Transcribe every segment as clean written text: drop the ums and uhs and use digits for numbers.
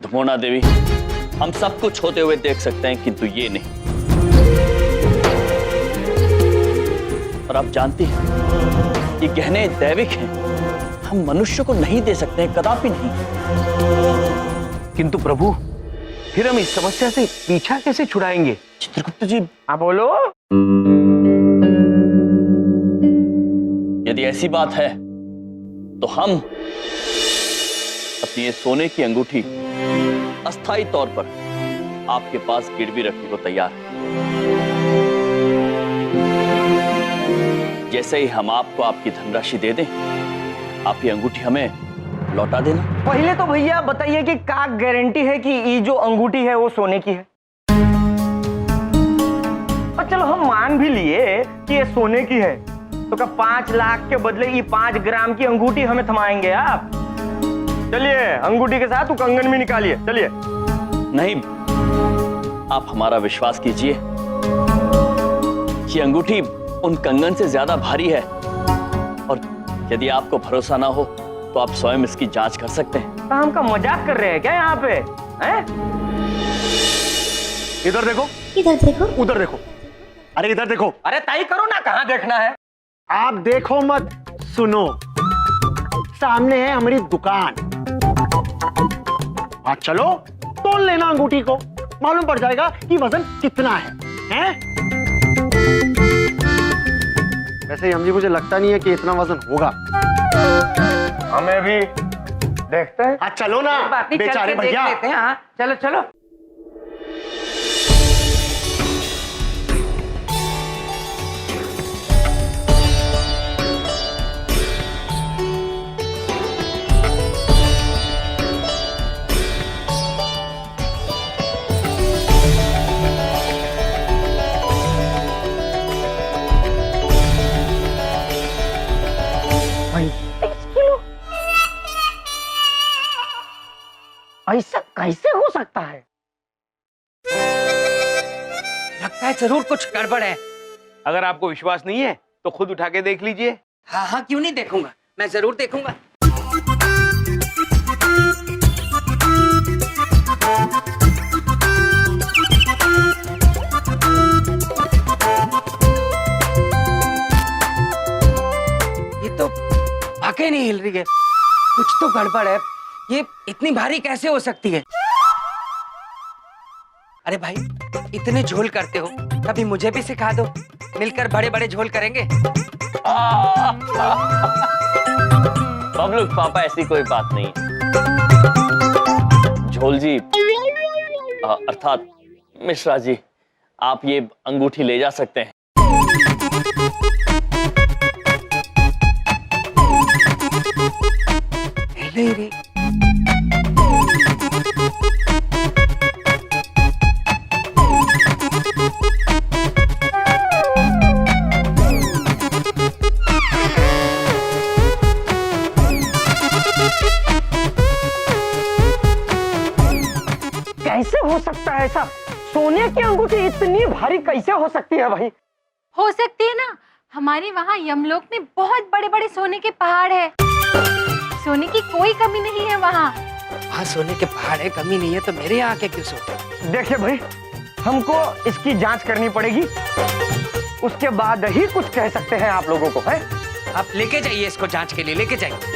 धमोना देवी, हम सब कुछ होते हुए देख सकते हैं किंतु ये नहीं। और आप जानती हैं ये गहने दैविक हैं, हम मनुष्य को नहीं दे सकते हैं, कदापि नहीं। किंतु प्रभु, फिर हम इस समस्या से पीछा कैसे छुड़ाएंगे? चित्रगुप्त जी, आप बोलो। यदि ऐसी बात है तो हम अपनी ये सोने की अंगूठी अस्थायी तौर पर आपके पास गिरवी रखने को तैयार हैं। जैसे ही हम आपको आपकी धनराशि दे दें, आप ये अंगूठी हमें लौटा देना। पहले तो भैया बताइए कि क्या गारंटी है कि ये जो अंगूठी है वो सोने की है? और चलो हम मान भी लिए कि ये सोने की है, तो क्या 5 लाख के बदले ये 5 ग्राम की अंगूठी हमें थमाएंगे आप? चलिए, अंगूठी के साथ कंगन भी निकालिए, चलिए। नहीं, आप हमारा विश्वास कीजिए, ये अंगूठी उन कंगन से ज्यादा भारी है, और यदि आपको भरोसा ना हो तो आप स्वयं इसकी जांच कर सकते हैं। हम का मजाक कर रहे हैं क्या यहाँ पे? हैं? इधर देखो, इधर देखो, उधर देखो, अरे इधर देखो। अरे तय करो ना, कहाँ देखना है? आप देखो मत, सुनो। सामने है हमारी दुकान। आज चलो तोल लेना अंगूठी को, मालूम पड़ जाएगा कि वजन कितना है, हैं? वैसे हम जी मुझे लगता नहीं है कि इतना वजन होगा। हमें भी देखते हैं। आज चलो ना बेचारे भैया। हाँ, चलो चलो। ऐसा कैसे हो सकता है? लगता है जरूर कुछ गड़बड़ है। अगर आपको विश्वास नहीं है तो खुद उठा के देख लीजिए। हाँ हाँ, क्यों नहीं देखूंगा, मैं जरूर देखूंगा। ये तो वाकई नहीं हिल रही है, कुछ तो गड़बड़ है। ये इतनी भारी कैसे हो सकती है? अरे भाई, इतने झोल करते हो, कभी मुझे भी सिखा दो, मिलकर बड़े बड़े झोल करेंगे। बबलू पापा, ऐसी कोई बात नहीं है। झोल जी, अर्थात मिश्रा जी, आप ये अंगूठी ले जा सकते हैं। नहीं रे, कैसे हो सकता है ऐसा? सोने की अंगूठी इतनी भारी कैसे हो सकती है भाई? हो सकती है ना। हमारे वहाँ यमलोक में बहुत बड़े बड़े सोने के पहाड़ है, सोने की कोई कमी नहीं है वहाँ। वहाँ सोने के पहाड़ है, कमी नहीं है, तो मेरे यहाँ आके क्यों सोते? देखिए भाई, हमको इसकी जांच करनी पड़ेगी, उसके बाद ही कुछ कह सकते हैं आप लोगों को। है, आप लेके जाइए इसको जांच के लिए, लेके जाइए।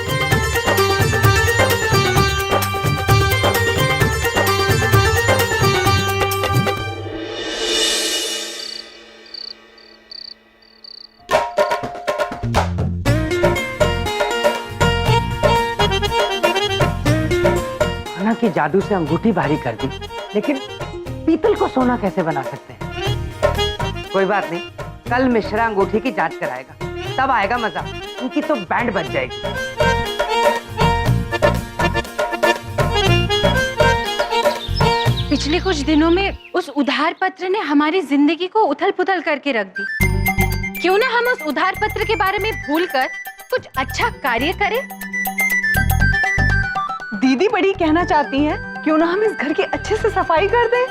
की जादू से अंगूठी भारी कर दी, लेकिन पीतल को सोना कैसे बना सकते हैं? कोई बात नहीं, कल मिश्रा अंगूठी की जांच कराएगा, तब आएगा मजा। उनकी तो बैंड बज जाएगी। पिछले कुछ दिनों में उस उधार पत्र ने हमारी जिंदगी को उथल पुथल करके रख दी। क्यों ना हम उस उधार पत्र के बारे में भूलकर कुछ अच्छा कार्य करें? दीदी बड़ी कहना चाहती हैं, क्यों ना हम इस घर की अच्छे से सफाई कर दें?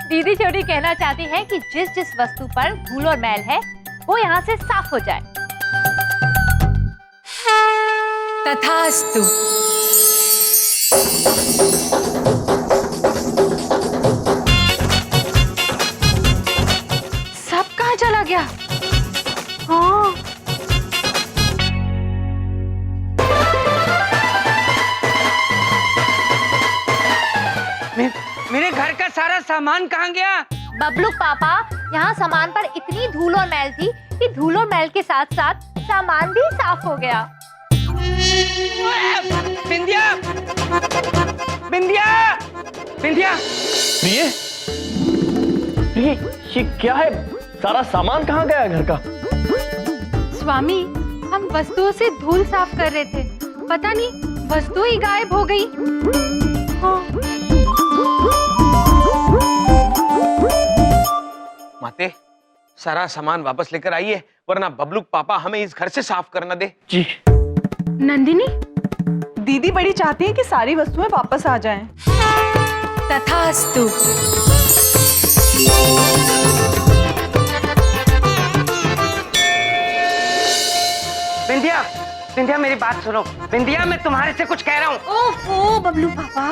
दीदी छोटी कहना चाहती है कि जिस जिस वस्तु पर धूल और मैल है वो यहाँ से साफ हो जाए। तथास्तु। सारा सामान कहाँ गया? बबलू पापा, यहाँ सामान पर इतनी धूल और मैल थी कि धूल और मैल के साथ साथ सामान भी साफ हो गया। बिंदिया, बिंदिया, बिंदिया। प्रिय, प्रिय, ये क्या है? सारा सामान कहाँ गया घर का? स्वामी, हम वस्तुओं से धूल साफ कर रहे थे, पता नहीं वस्तु ही गायब हो गई। माते, सारा सामान वापस लेकर आइए, वरना बबलू पापा हमें इस घर से साफ करना दे। जी। नंदिनी, दीदी बड़ी चाहती है कि सारी वस्तुएं वापस आ जाएं। तथास्तु। बिंदिया, बिंदिया मेरी बात सुनो। बिंदिया, मैं तुम्हारे से कुछ कह रहा हूँ। ओफो बबलू पापा,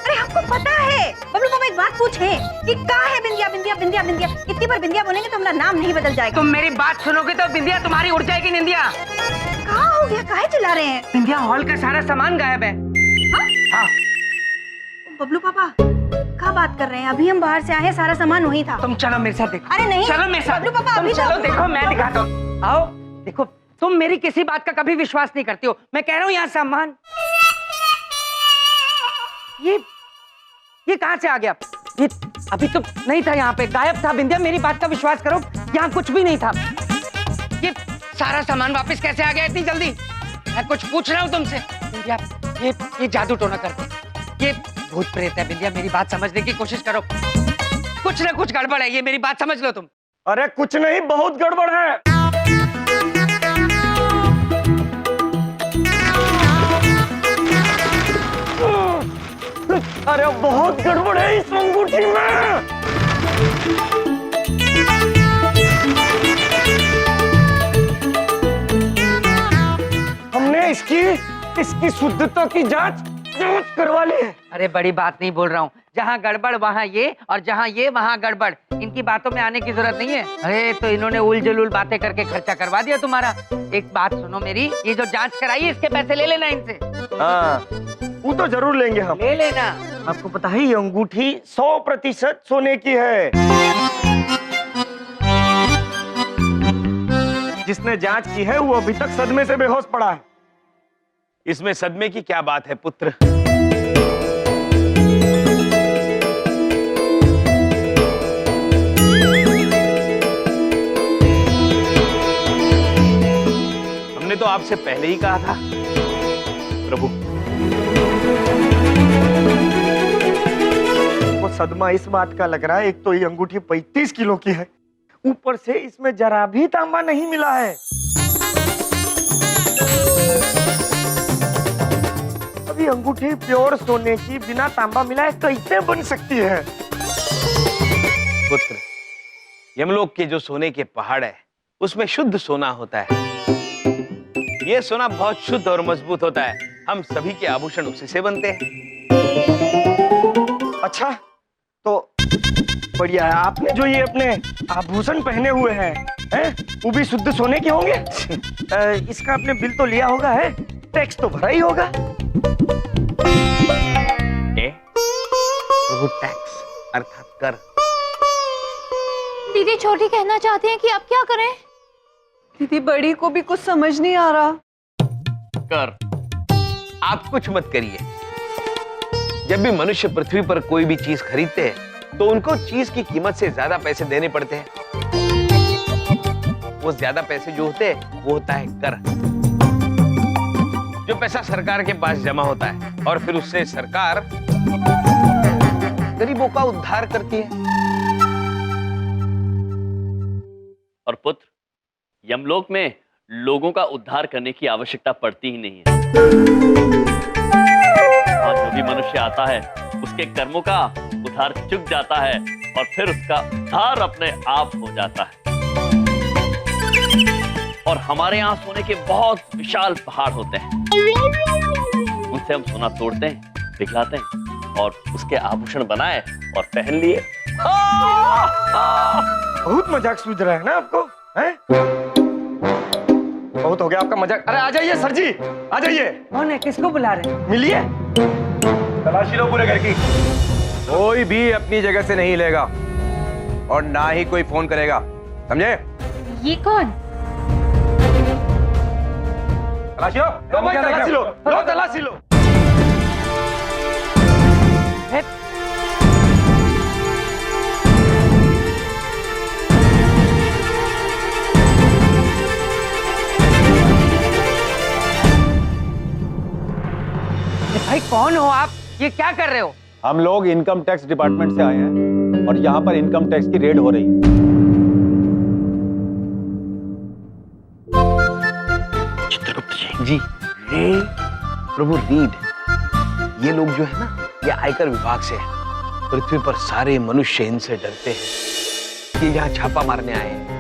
अरे हमको पता है। बबलू पापा एक बात पूछे कि कहाँ है बिंदिया? बिंदिया बिंदिया बिंदिया, इतनी बार बिंदिया बोलेंगे तो हमारा नाम नहीं बदल जाएगा। तुम मेरी बात सुनोगे तो बिंदिया तुम्हारी उड़ जाएगी निंदिया। कहाँ हो गया? काहे चिल्ला रहे हैं? बिंदिया, हॉल का सारा सामान गायब है। हाँ। बबलू पापा क्या बात कर रहे हैं? अभी हम बाहर से आए हैं, सारा सामान वहीं था। तुम चलो मेरे साथ देखो। अरे नहीं, चलो मेरे साथ। बबलू पापा तुम अभी चलो, तो देखो मैं दिखाता हूँ। आओ देखो, तुम मेरी किसी बात का कभी विश्वास नहीं करती हो। मैं कह रहा हूँ यहाँ सामान, ये कहाँ से आ गया? ये अभी तो नहीं था, यहाँ पे गायब था। बिंदिया, मेरी बात का विश्वास करो, यहाँ कुछ भी नहीं था। ये सारा सामान वापस कैसे आ गया इतनी जल्दी? मैं कुछ पूछ रहा हूँ तुमसे। बिंदिया, ये जादू टोना करते, ये भूत प्रेत है। बिंदिया, मेरी बात समझने की कोशिश करो। कुछ ना कुछ गड़बड़ है, ये मेरी बात समझ लो तुम। अरे कुछ नहीं, बहुत गड़बड़ है। अरे बहुत गड़बड़ है इस अंगूठी में। हमने इसकी शुद्धता की जांच करवा ली है। अरे बड़ी बात नहीं बोल रहा हूँ। जहाँ गड़बड़ वहाँ ये, और जहाँ ये वहाँ गड़बड़। इनकी बातों में आने की जरूरत नहीं है। अरे तो इन्होंने उल बातें करके खर्चा करवा दिया तुम्हारा। एक बात सुनो मेरी, ये जो जांच कराई है इसके पैसे ले लेना इनसे। हाँ, वो तो जरूर लेंगे हम। ले लेना। आपको पता है ये अंगूठी 100% सोने की है। जिसने जांच की है वो अभी तक सदमे से बेहोश पड़ा है। इसमें सदमे की क्या बात है पुत्र? हमने तो आपसे पहले ही कहा था प्रभु। वो सदमा इस बात का लग रहा है, एक तो ये अंगूठी 35 किलो की है, ऊपर से इसमें जरा भी तांबा नहीं मिला है। अभी अंगूठी प्योर सोने की बिना तांबा मिला है कैसे बन सकती है? पुत्र, यमलोक के जो सोने के पहाड़ है उसमें शुद्ध सोना होता है। ये सोना बहुत शुद्ध और मजबूत होता है। हम सभी के आभूषण उसी से बनते हैं। अच्छा, तो बढ़िया है। आपने जो ये अपने आभूषण पहने हुए हैं, वो भी शुद्ध सोने के होंगे? इसका आपने बिल तो लिया होगा, है? टैक्स तो भरा ही होगा। प्रभु, टैक्स अर्थात कर। दीदी छोटी कहना चाहती हैं कि अब क्या करें? दीदी बड़ी को भी कुछ समझ नहीं आ रहा। कर, आप कुछ मत करिए। जब भी मनुष्य पृथ्वी पर कोई भी चीज खरीदते हैं तो उनको चीज की कीमत से ज्यादा पैसे देने पड़ते हैं। वो ज्यादा पैसे जो होते हैं वो होता है कर, जो पैसा सरकार के पास जमा होता है और फिर उससे सरकार गरीबों का उद्धार करती है। और पुत्र, यमलोक में लोगों का उद्धार करने की आवश्यकता पड़ती ही नहीं है। और जो भी मनुष्य आता है उसके कर्मों का उद्धार चुक जाता है और फिर उसका उद्धार अपने आप हो जाता है। और हमारे यहाँ सोने के बहुत विशाल पहाड़ होते हैं, उनसे हम सोना तोड़ते हैं, पिघलाते हैं और उसके आभूषण बनाए और पहन लिए। बहुत मजाक सूझ रहा है ना आपको, हैं? बहुत हो गया आपका मजाक। अरे आ जाइए सर जी, आ जाइए। कौन है? किसको बुला रहे हैं? मिलिए। तलाशी लो पूरे घर की। कोई भी अपनी जगह से नहीं हिलेगा और ना ही कोई फोन करेगा, समझे? ये कौन? तलाशी लो, तलाशी लो, तलाशी लो। भाई कौन हो आप? ये क्या कर रहे हो? हम लोग इनकम टैक्स डिपार्टमेंट से आए हैं और यहाँ पर इनकम टैक्स की रेड हो रही है। चित्रगुप्त जी, ये प्रभु रीड, ये लोग जो है ना, ये आयकर विभाग से है। पृथ्वी पर सारे मनुष्य इनसे डरते हैं। ये यहाँ छापा मारने आए हैं।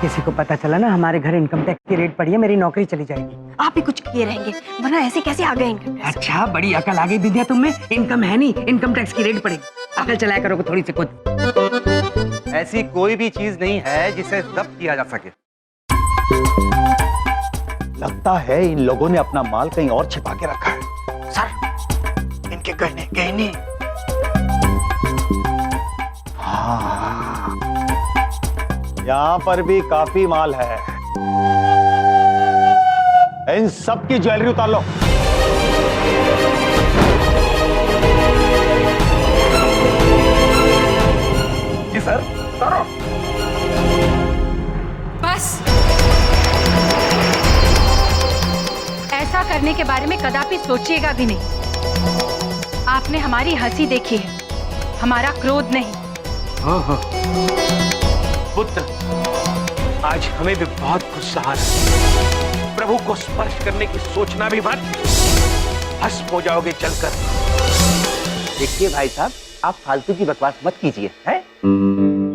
किसी को पता चला ना हमारे घर इनकम टैक्स की रेड पड़ी है, मेरी नौकरी चली जाएगी। आप ही कुछ किए रहेंगे, वरना ऐसे कैसे आ गए इनकम टैक्स? अच्छा, बड़ी अकल आ गई विद्या तुम में। इनकम है नहीं, इनकम टैक्स की रेड पड़ेगी। अकल चलाया करोगे थोड़ी सी खुद। ऐसी कोई भी चीज नहीं है जिसे जब्त किया जा सके। लगता है इन लोगों ने अपना माल कहीं और छिपा के रखा है। सर, इनके गहने गहने। हाँ, यहाँ पर भी काफी माल है। इन सब की ज्वेलरी उतार लो। जी सर, उतारो। बस, ऐसा करने के बारे में कदापि सोचिएगा भी नहीं। आपने हमारी हंसी देखी है, हमारा क्रोध नहीं। हाँ हाँ पुत्र, आज हमें भी बहुत गुस्सा आ रहा है। प्रभु को स्पर्श करने की सोचना भी मत, भस्म हो जाओगे चलकर। देखिए भाई साहब, आप फालतू की बकवास मत कीजिए, हैं?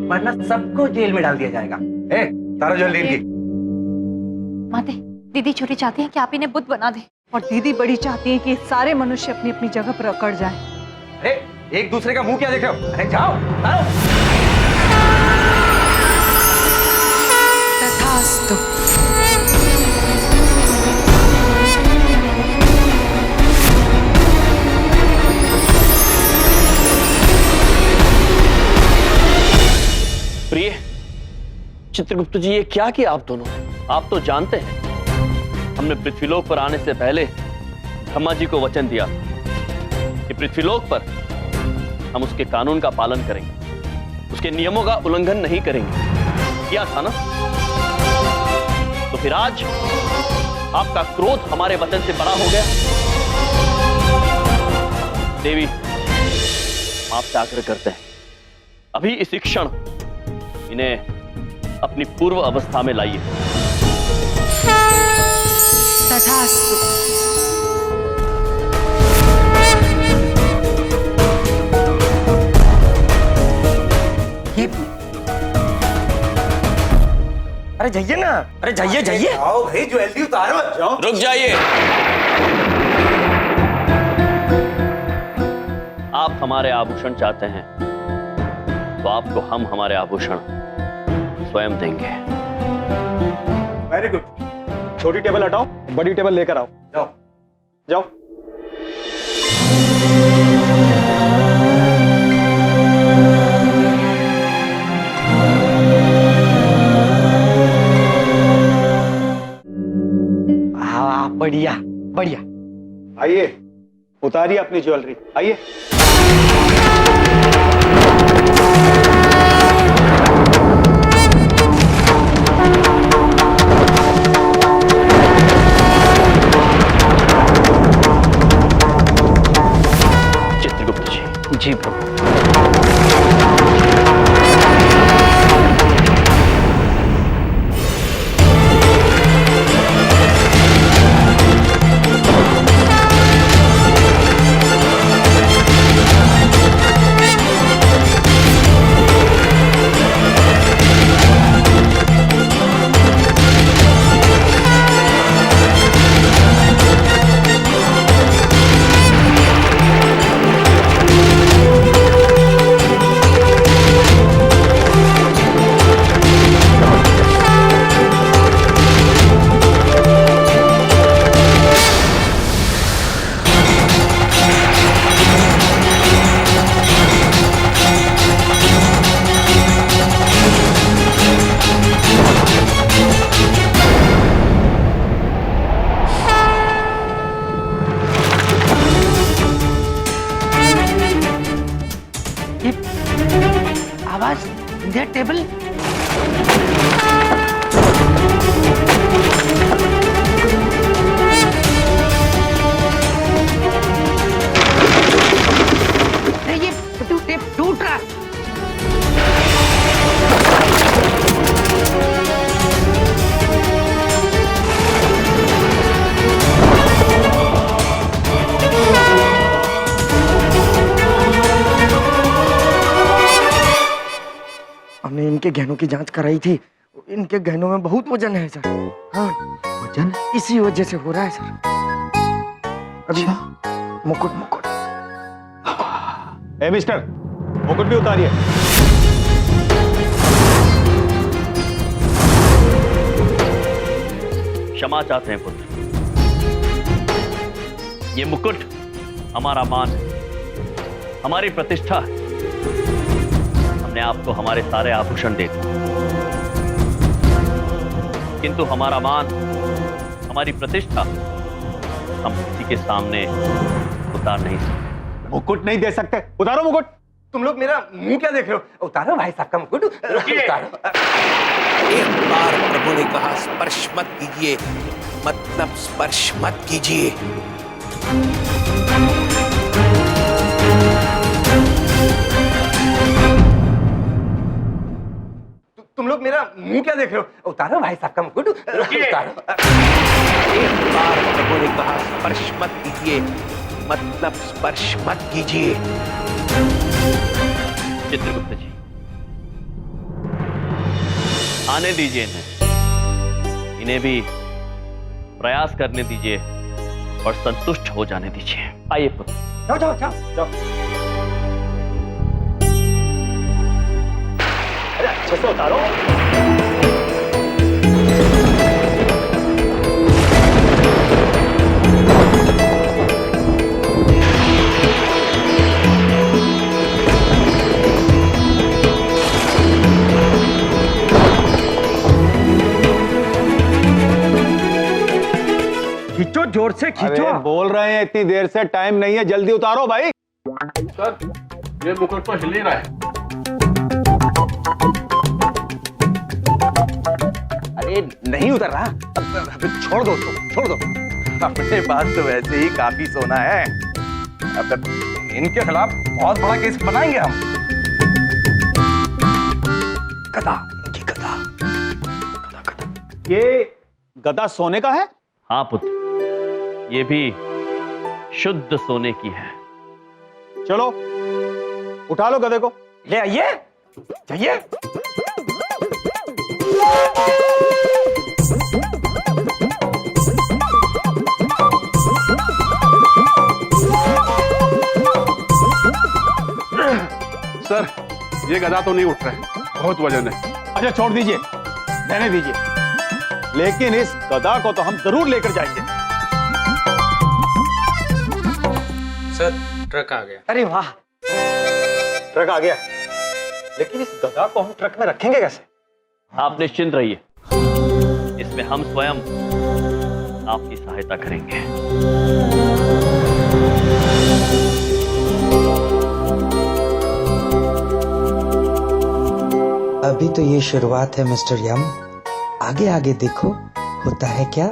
वरना सबको जेल में डाल दिया जाएगा। ए, तारा जो लीन की। माते, दीदी छोटी चाहती है कि आप इन्हें बुद्ध बना दें। और दीदी बड़ी चाहती है कि सारे मनुष्य अपनी अपनी जगह पर अकड़ जाएं। अरे, एक दूसरे का मुंह क्या देख रहे हो? अरे जाओ, आओ। तथास्तु। प्रिय चित्रगुप्त जी, ये क्या किया आप दोनों ने? आप तो जानते हैं हमने पृथ्वीलोक पर आने से पहले ब्रह्मा जी को वचन दिया कि पृथ्वीलोक पर हम उसके कानून का पालन करेंगे, उसके नियमों का उल्लंघन नहीं करेंगे। किया था ना? तो फिर आज आपका क्रोध हमारे वचन से बड़ा हो गया। देवी, हम आपसे आग्रह करते हैं, अभी इस क्षण इन्हें अपनी पूर्व अवस्था में लाइए। तथास्तु। अरे जाइए ना, अरे जाइए जाइए। आओ भाई, ज्वेलरी उतारो। जाओ। रुक जाइए। आप हमारे आभूषण चाहते हैं तो आपको हम हमारे आभूषण स्वयं देंगे। Very good. छोटी टेबल हटाओ, बड़ी टेबल लेकर आओ। जाओ। जाओ। बढ़िया बढ़िया। आइए, उतारिए अपनी ज्वेलरी। आइए। चित्रगुप्त जी। जी प्रभु। आवाज, विंध्या टेबल। अरे ये टेप टूट रहा। हमने इनके गहनों की जांच कराई थी, इनके गहनों में बहुत वजन है सर। हाँ, वजन? इसी वजह से हो रहा है सर। अभी मुकुट मुकुट। ए मिस्टर, मुकुट भी उतारिए। क्षमा चाहते हैं पुत्र, ये मुकुट हमारा मान है, हमारी प्रतिष्ठा है। हमने आपको हमारे सारे आभूषण दे दिए, किंतु हमारा मान, हमारी प्रतिष्ठा हम किसी के सामने उतार नहीं सकते। मुकुट नहीं दे सकते, उतारो मुकुट। तुम लोग मेरा मुंह क्या देख रहे हो? उतारो भाई साहब का मुकुट, उतारो। एक बार प्रभु ने कहा स्पर्श मत कीजिए, मतलब स्पर्श मत कीजिए। तुम लोग मेरा मुंह क्या देख रहे हो? उतारो भाई साहब का मुकुट, उतारो। एक बार प्रभु ने कहा स्पर्श मत कीजिए, मतलब स्पर्श मत कीजिए। चित्रगुप्त जी, आने दीजिए इन्हें, इन्हें भी प्रयास करने दीजिए और संतुष्ट हो जाने दीजिए। आइए पुत्र। जाओ जाओ जाओ जाओ। अरे अच्छे से उतारो। खींचो, जोर से खींचो। अरे बोल रहे हैं इतनी देर से, टाइम नहीं है, जल्दी उतारो भाई। सर, ये मुकुट तो हिल ही रहा है। अरे नहीं उतर रहा। अब छोड़ दो उसको, छोड़ दो। अपने पास तो वैसे ही काफी सोना है, अब इनके खिलाफ बहुत बड़ा केस बनाएंगे हम। गदा, इनकी गदा, गदा गदा। ये गदा सोने का है? हाँ पुत्र, ये भी शुद्ध सोने की है। चलो उठा लो गधे को। ले आइए, जाइए। सर, ये गधा तो नहीं उठ रहा है, बहुत वजन है। अच्छा छोड़ दीजिए, रहने दीजिए, लेकिन इस गधा को तो हम जरूर लेकर जाएंगे। सर, ट्रक आ गया। अरे वाह, ट्रक आ गया, लेकिन इस गधा को हम ट्रक में रखेंगे कैसे? आप निश्चिंत रहिए, इसमें हम स्वयं आपकी सहायता करेंगे। अभी तो ये शुरुआत है मिस्टर यम, आगे आगे देखो होता है क्या।